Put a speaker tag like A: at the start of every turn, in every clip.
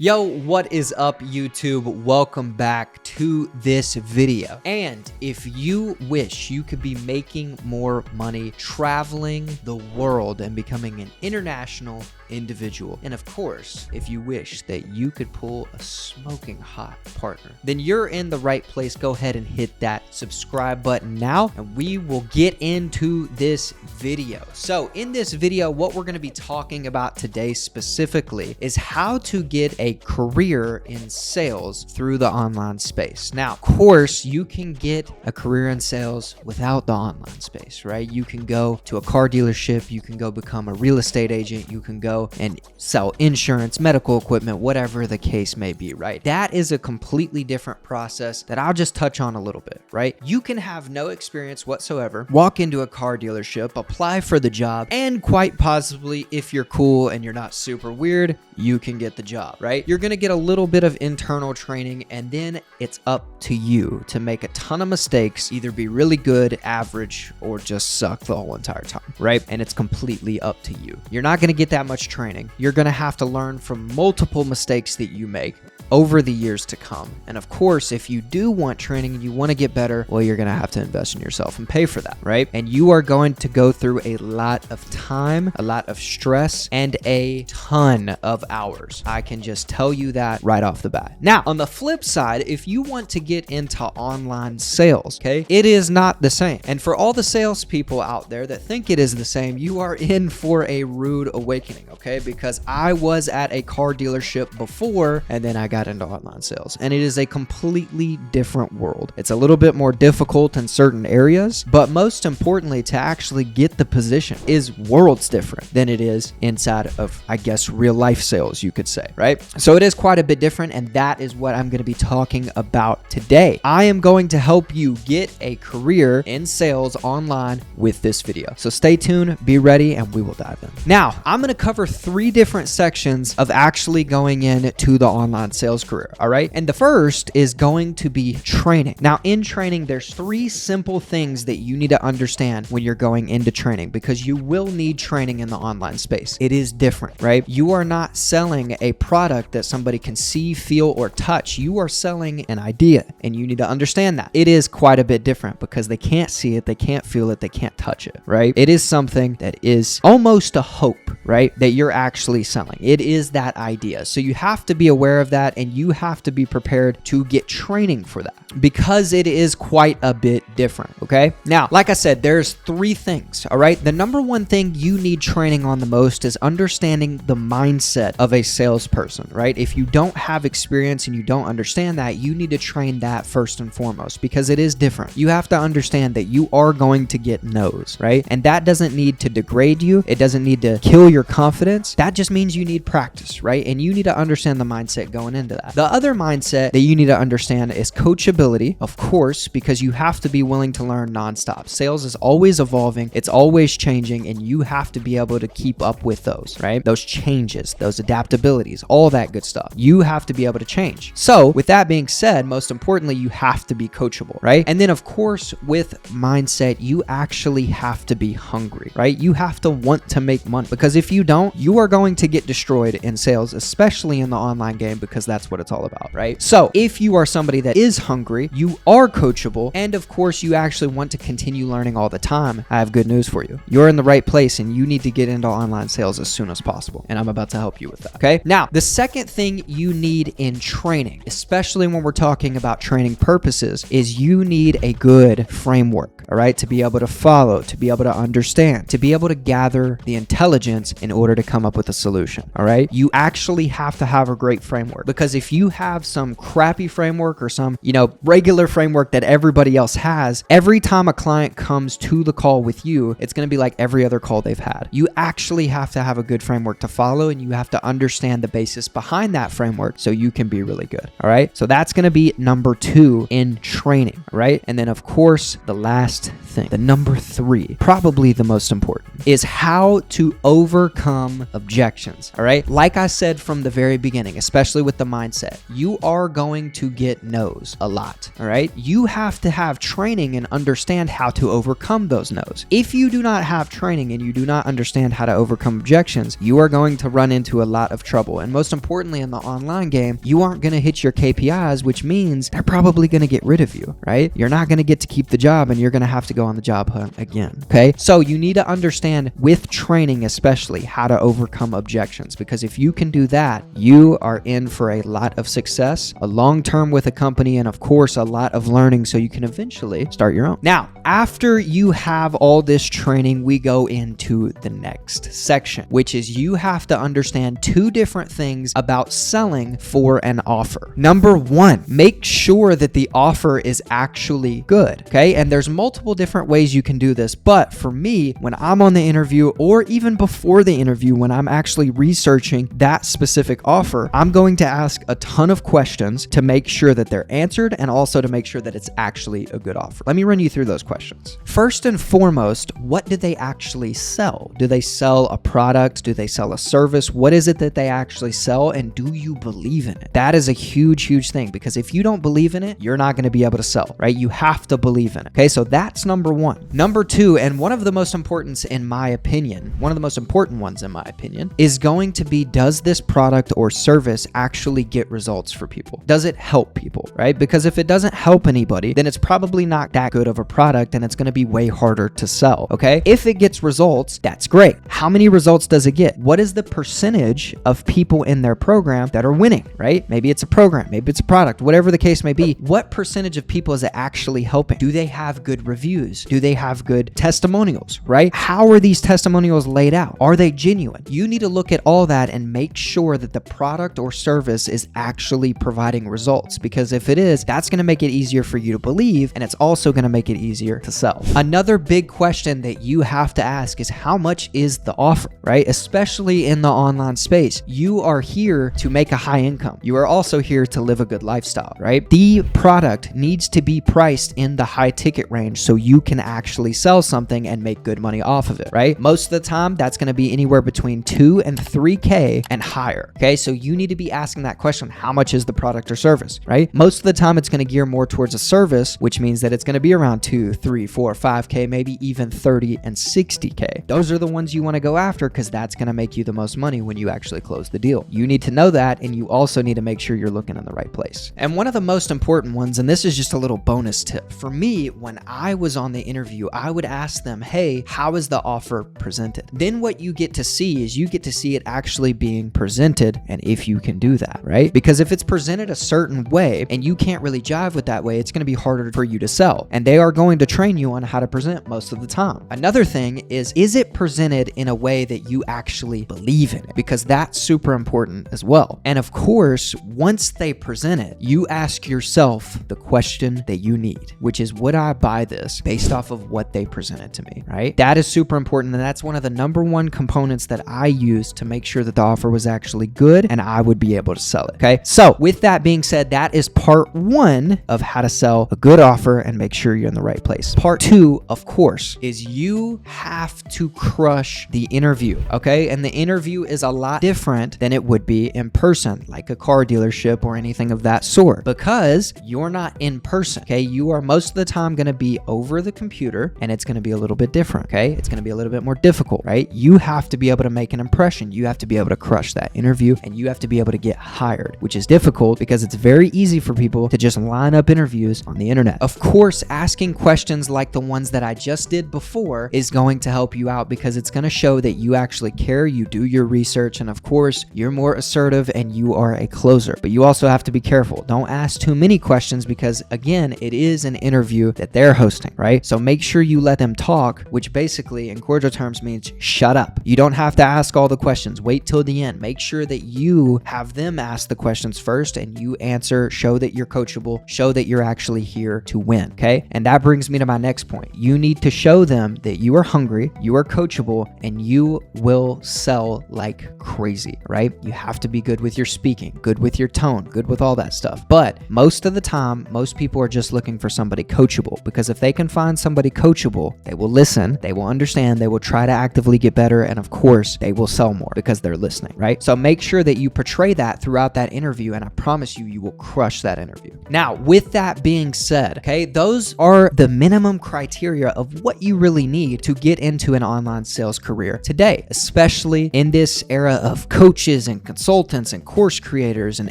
A: Yo, what is up, YouTube? Welcome back to this video. And if you wish you could be making more money traveling the world and becoming an international individual, and of course, if you wish that you could pull a smoking hot partner, then you're in the right place. Go ahead and hit that subscribe button now, and we will get into this video. So in this video, what we're going to be talking about today specifically is how to get a career in sales through the online space. Now, of course, you can get a career in sales without the online space, right? You can go to a car dealership, you can go become a real estate agent, you can go and sell insurance, medical equipment, whatever the case may be, right? That is a completely different process that I'll just touch on a little bit, right? You can have no experience whatsoever, walk into a car dealership, apply for the job, and quite possibly, if you're cool and you're not super weird, you can get the job, right? You're going to get a little bit of internal training, and then it's up to you to make a ton of mistakes, either be really good, average, or just suck the whole entire time, right? And it's completely up to you. You're not going to get that much training. You're going to have to learn from multiple mistakes that you make over the years to come. And of course, if you do want training and you want to get better, well, you're going to have to invest in yourself and pay for that, right? And you are going to go through a lot of time, a lot of stress, and a ton of hours. I can just tell you that right off the bat. Now, on the flip side, if you want to get into online sales, okay, it is not the same. And for all the salespeople out there that think it is the same, you are in for a rude awakening, okay? Because I was at a car dealership before, and then I got into online sales, and it is a completely different world. It's a little bit more difficult in certain areas, but most importantly, to actually get the position is worlds different than it is inside of, I guess, real life sales, you could say, right? So it is quite a bit different, and that is what I'm going to be talking about today. I am going to help you get a career in sales online with this video. So stay tuned, be ready, and we will dive in. Now, I'm going to cover 3 different sections of actually going into the online sales career, all right? And the first is going to be training. Now, in training, there's 3 simple things that you need to understand when you're going into training, because you will need training in the online space. It is different, right? You are not selling a product that somebody can see, feel, or touch. You are selling an idea, and you need to understand that. It is quite a bit different because they can't see it, they can't feel it, they can't touch it, right? It is something that is almost a hope, right? That you're actually selling. It is that idea. So you have to be aware of that, and you have to be prepared to get training for that because it is quite a bit different, okay? Now, like I said, there's 3 things, all right? The number one thing you need training on the most is understanding the mindset of a salesperson, right? If you don't have experience and you don't understand that, you need to train that first and foremost because it is different. You have to understand that you are going to get no's, right? And that doesn't need to degrade you. It doesn't need to kill your confidence. That just means you need practice, right? And you need to understand the mindset going into that. The other mindset that you need to understand is coachability, of course, because you have to be willing to learn nonstop. Sales is always evolving. It's always changing, and you have to be able to keep up with those, right? Those changes, those adaptabilities, all that good stuff. You have to be able to change. So with that being said, most importantly, you have to be coachable, right? And then of course, with mindset, you actually have to be hungry, right? You have to want to make money, because if you don't, you are going to get destroyed in sales, especially in the online game, because that's what it's all about, right? So if you are somebody that is hungry, you are coachable, and of course, you actually want to continue learning all the time, I have good news for you. You're in the right place, and you need to get into online sales as soon as possible, and I'm about to help you with that, okay? Now, the second thing you need in training, especially when we're talking about training purposes, is you need a good framework, all right? To be able to follow, to be able to understand, to be able to gather the intelligence in order to come up with a solution, all right? You actually have to have a great framework, because if you have some crappy framework or some, regular framework that everybody else has, every time a client comes to the call with you, it's going to be like every other call they've had. You actually have to have a good framework to follow, and you have to understand the basis behind that framework so you can be really good, all right? So that's going to be number 2 in training, right? And then of course, the last thing, the number 3, probably the most important, is how to overcome objections, all right? Like I said from the very beginning, especially with the mindset. You are going to get no's a lot, all right? You have to have training and understand how to overcome those no's. If you do not have training and you do not understand how to overcome objections, you are going to run into a lot of trouble. And most importantly, in the online game, you aren't going to hit your KPIs, which means they're probably going to get rid of you, right? You're not going to get to keep the job and you're going to have to go on the job hunt again, okay? So you need to understand with training, especially how to overcome objections, because if you can do that, you are in for a lot of success, a long term with a company, and of course, a lot of learning so you can eventually start your own. Now, after you have all this training, we go into the next section, which is you have to understand two different things about selling for an offer. Number one, make sure that the offer is actually good, okay? And there's multiple different ways you can do this, but for me, when I'm on the interview or even before the interview, when I'm actually researching that specific offer, I'm going to ask a ton of questions to make sure that they're answered and also to make sure that it's actually a good offer. Let me run you through those questions. First and foremost, what do they actually sell? Do they sell a product? Do they sell a service? What is it that they actually sell? And do you believe in it? That is a huge, huge thing, because if you don't believe in it, you're not going to be able to sell, right? You have to believe in it. Okay, so that's number one. Number two, and one of the most important in my opinion, one of the most important ones in my opinion, is going to be, does this product or service actually get results for people? Does it help people, right? Because if it doesn't help anybody, then it's probably not that good of a product and it's going to be way harder to sell, okay? If it gets results, that's great. How many results does it get? What is the percentage of people in their program that are winning, right? Maybe it's a program, maybe it's a product, whatever the case may be. What percentage of people is it actually helping? Do they have good reviews? Do they have good testimonials, right? How are these testimonials laid out? Are they genuine? You need to look at all that and make sure that the product or service is actually providing results, because if it is, that's going to make it easier for you to believe, and it's also going to make it easier to sell. Another big question that you have to ask is, how much is the offer, right? Especially in the online space, you are here to make a high income. You are also here to live a good lifestyle, right? The product needs to be priced in the high ticket range so you can actually sell something and make good money off of it, right? Most of the time, that's going to be anywhere between 2 and 3K and higher, okay? So you need to be asking that question, how much is the product or service, right? Most of the time, it's going to gear more towards a service, which means that it's going to be around 2, 3, 4, 5K, maybe even 30 and 60K. Those are the ones you want to go after because that's going to make you the most money when you actually close the deal. You need to know that, and you also need to make sure you're looking in the right place. And one of the most important ones, and this is just a little bonus tip, for me, when I was on the interview, I would ask them, hey, how is the offer presented? Then what you get to see is you get to see it actually being presented, and if you can do that, right? Because if it's presented a certain way and you can't really jive with that way, it's going to be harder for you to sell. And they are going to train you on how to present most of the time. Another thing is it presented in a way that you actually believe in it? Because that's super important as well. And of course, once they present it, you ask yourself the question that you need, which is, would I buy this based off of what they presented to me, right? That is super important. And that's one of the number one components that I use to make sure that the offer was actually good and I would be able to sell it, okay? So with that being said, that is part one of how to sell a good offer and make sure you're in the right place. Part two, of course, is you have to crush the interview, okay? And the interview is a lot different than it would be in person, like a car dealership or anything of that sort, because you're not in person, okay? You are most of the time going to be over the computer, and it's going to be a little bit different, okay? It's going to be a little bit more difficult, right? You have to be able to make an impression. You have to be able to crush that interview, and you have to be able to get hired, which is difficult because it's very easy for people to just line up interviews on the internet. Of course, asking questions like the ones that I just did before is going to help you out because it's going to show that you actually care, you do your research, and of course, you're more assertive and you are a closer. But you also have to be careful. Don't ask too many questions because, again, it is an interview that they're hosting, right? So make sure you let them talk, which basically in cordial terms means shut up. You don't have to ask all the questions. Wait till the end. Make sure that you have them ask the questions first and you answer, show that you're coachable, show that you're actually here to win, okay? And that brings me to my next point. You need to show them that you are hungry, you are coachable, and you will sell like crazy, right? You have to be good with your speaking, good with your tone, good with all that stuff. But most of the time, most people are just looking for somebody coachable, because if they can find somebody coachable, they will listen, they will understand, they will try to actively get better, and of course, they will sell more because they're listening, right? So make sure that you portray that throughout throughout that interview, and I promise you, you will crush that interview. Now, with that being said, okay, those are the minimum criteria of what you really need to get into an online sales career today, especially in this era of coaches and consultants and course creators and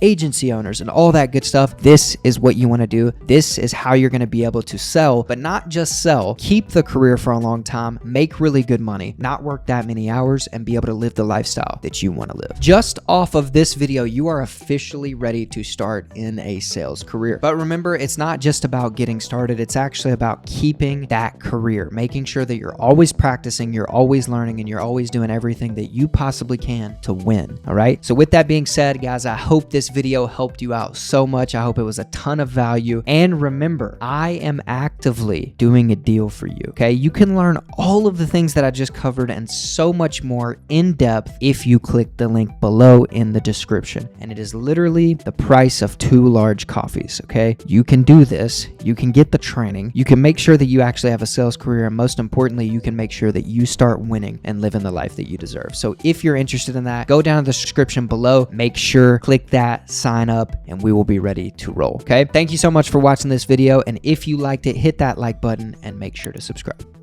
A: agency owners and all that good stuff. This is what you want to do. This is how you're going to be able to sell, but not just sell, keep the career for a long time, make really good money, not work that many hours, and be able to live the lifestyle that you want to live. Just off of this video, you are officially ready to start in a sales career. But remember, it's not just about getting started. It's actually about keeping that career, making sure that you're always practicing, you're always learning, and you're always doing everything that you possibly can to win. All right. So with that being said, guys, I hope this video helped you out so much. I hope it was a ton of value. And remember, I am actively doing a deal for you. Okay. You can learn all of the things that I just covered and so much more in depth if you click the link below in the description. And it is literally the price of 2 large coffees. Okay. You can do this. You can get the training. You can make sure that you actually have a sales career. And most importantly, you can make sure that you start winning and living the life that you deserve. So if you're interested in that, go down in the description below, make sure, click that, sign up, and we will be ready to roll. Okay. Thank you so much for watching this video. And if you liked it, hit that like button and make sure to subscribe.